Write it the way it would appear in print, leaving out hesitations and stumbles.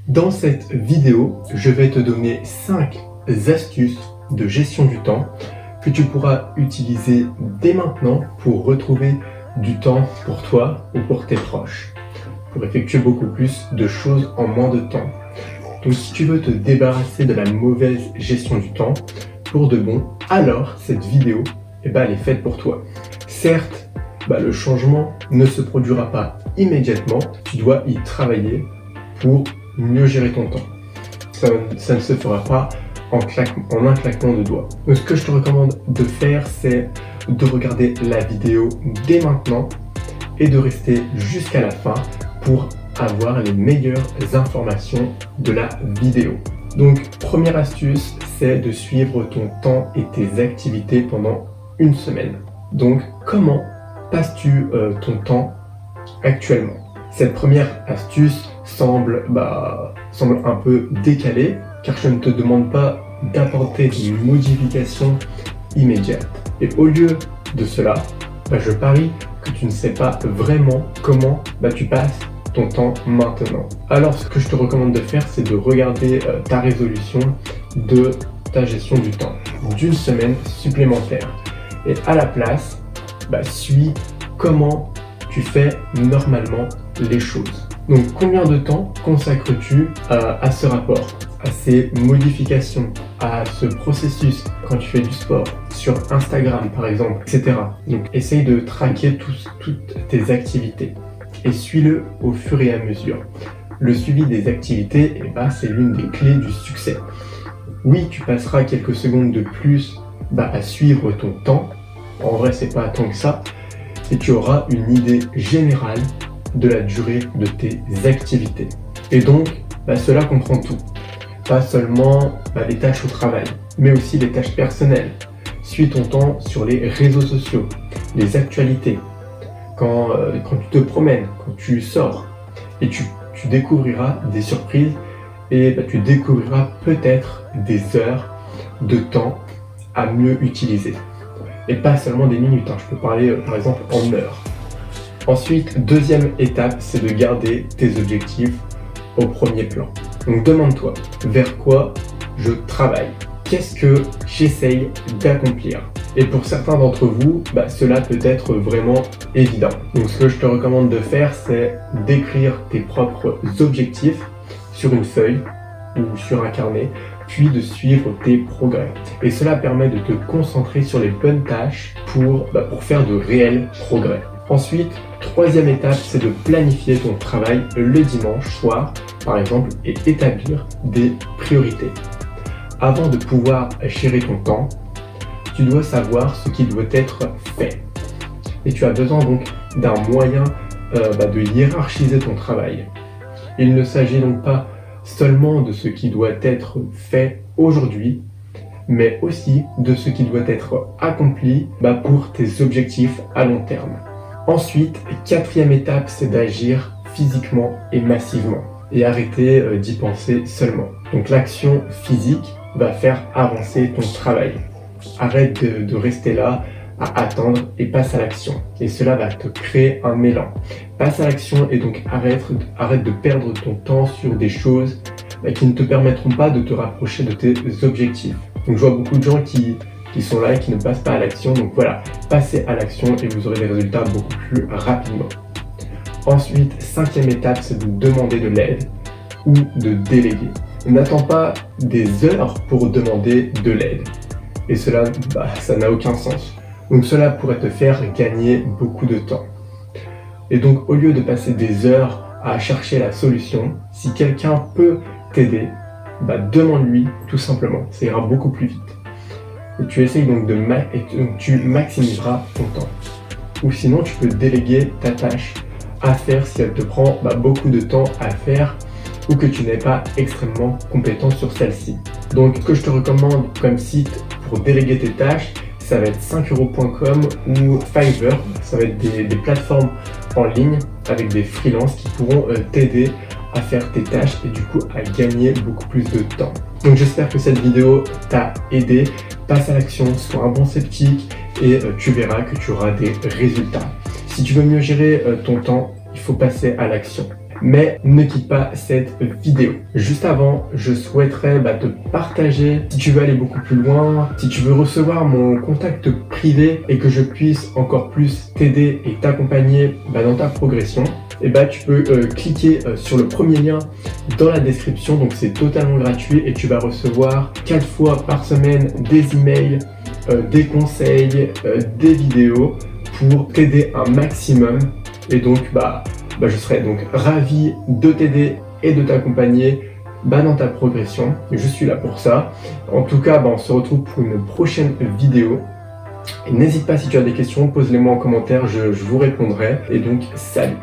Dans cette vidéo, je vais te donner 5 astuces de gestion du temps que tu pourras utiliser dès maintenant pour retrouver du temps pour toi ou pour tes proches, pour effectuer beaucoup plus de choses en moins de temps. Donc si tu veux te débarrasser de la mauvaise gestion du temps pour de bon, alors cette vidéo elle est faite pour toi. Certes, le changement ne se produira pas immédiatement, tu dois y travailler pour mieux gérer ton temps. Ça ne se fera pas en un claquement de doigts. Donc ce que je te recommande de faire, c'est de regarder la vidéo dès maintenant et de rester jusqu'à la fin pour avoir les meilleures informations de la vidéo. Donc première astuce, c'est de suivre ton temps et tes activités pendant une semaine. Donc comment passes-tu ton temps actuellement? Cette première astuce semble un peu décalée car je ne te demande pas d'apporter des modifications immédiates. Et au lieu de cela, je parie que tu ne sais pas vraiment comment tu passes ton temps maintenant. Alors ce que je te recommande de faire, c'est de regarder ta résolution de ta gestion du temps d'une semaine supplémentaire. Et à la place, suis comment tu fais normalement les choses. Donc combien de temps consacres-tu à ce rapport, à ces modifications, à ce processus quand tu fais du sport, sur Instagram par exemple, etc. Donc essaye de traquer toutes tes activités et suis-le au fur et à mesure. Le suivi des activités, c'est l'une des clés du succès. Oui, tu passeras quelques secondes de plus à suivre ton temps. En vrai, c'est pas tant que ça. Et tu auras une idée générale de la durée de tes activités. Et donc, cela comprend tout. Pas seulement les tâches au travail, mais aussi les tâches personnelles. Suis ton temps sur les réseaux sociaux, les actualités, quand tu te promènes, quand tu sors. Et tu découvriras des surprises et tu découvriras peut-être des heures de temps à mieux utiliser. Et pas seulement des minutes, je peux parler par exemple en heures. Ensuite, deuxième étape, c'est de garder tes objectifs au premier plan. Donc demande-toi, vers quoi je travaille? Qu'est-ce que j'essaye d'accomplir? Et pour certains d'entre vous, cela peut être vraiment évident. Donc ce que je te recommande de faire, c'est d'écrire tes propres objectifs sur une feuille ou sur un carnet, puis de suivre tes progrès. Et cela permet de te concentrer sur les bonnes tâches pour faire de réels progrès. Ensuite, troisième étape, c'est de planifier ton travail le dimanche soir, par exemple, et établir des priorités. Avant de pouvoir gérer ton temps, tu dois savoir ce qui doit être fait. Et tu as besoin donc d'un moyen de hiérarchiser ton travail. Il ne s'agit donc pas seulement de ce qui doit être fait aujourd'hui, mais aussi de ce qui doit être accompli pour tes objectifs à long terme. Ensuite, quatrième étape, c'est d'agir physiquement et massivement et arrêter d'y penser seulement. Donc l'action physique va faire avancer ton travail. Arrête de rester là à attendre et passe à l'action. Et cela va te créer un élan. Passe à l'action et donc arrête de perdre ton temps sur des choses qui ne te permettront pas de te rapprocher de tes objectifs. Donc je vois beaucoup de gens qui sont là et qui ne passent pas à l'action. Donc voilà, passez à l'action et vous aurez des résultats beaucoup plus rapidement. Ensuite, cinquième étape, c'est de demander de l'aide ou de déléguer. N'attends pas des heures pour demander de l'aide. Et cela, ça n'a aucun sens. Donc cela pourrait te faire gagner beaucoup de temps. Et donc au lieu de passer des heures à chercher la solution, si quelqu'un peut t'aider, demande-lui tout simplement. Ça ira beaucoup plus vite. Et tu essayes donc tu maximiseras ton temps. Ou sinon tu peux déléguer ta tâche à faire si elle te prend beaucoup de temps à faire ou que tu n'es pas extrêmement compétent sur celle-ci. Donc ce que je te recommande comme site pour déléguer tes tâches, ça va être 5euros.com ou Fiverr. Ça va être des plateformes en ligne avec des freelances qui pourront t'aider à faire tes tâches et du coup à gagner beaucoup plus de temps. Donc j'espère que cette vidéo t'a aidé. Passe à l'action, sois un bon sceptique et tu verras que tu auras des résultats. Si tu veux mieux gérer ton temps, il faut passer à l'action. Mais ne quitte pas cette vidéo. Juste avant, je souhaiterais te partager, si tu veux aller beaucoup plus loin, si tu veux recevoir mon contact privé et que je puisse encore plus t'aider et t'accompagner dans ta progression, tu peux cliquer sur le premier lien dans la description. Donc c'est totalement gratuit et tu vas recevoir 4 fois par semaine des emails, des conseils, des vidéos pour t'aider un maximum. Et donc je serai donc ravi de t'aider et de t'accompagner dans ta progression. Je suis là pour ça. En tout cas, on se retrouve pour une prochaine vidéo. Et n'hésite pas, si tu as des questions, pose-les-moi en commentaire, je vous répondrai. Et donc, salut!